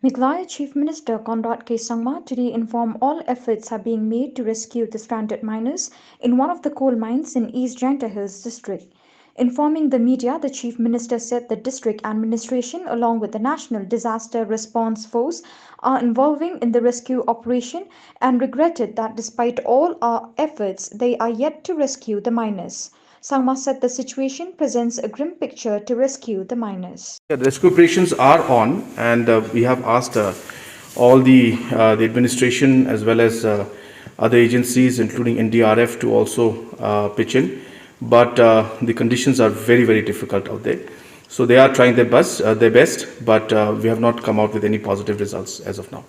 Meghalaya Chief Minister Conrad K. Sangma today informed all efforts are being made to rescue the stranded miners in one of the coal mines in East Janta Hills district. Informing the media, the Chief Minister said the district administration along with the National Disaster Response Force are involving in the rescue operation and regretted that despite all our efforts, they are yet to rescue the miners. Sangma said the situation presents a grim picture to rescue the miners. Yeah, the rescue operations are on, and we have asked all the administration as well as other agencies, including NDRF, to also pitch in. But the conditions are very difficult out there. So they are trying their best, but we have not come out with any positive results as of now.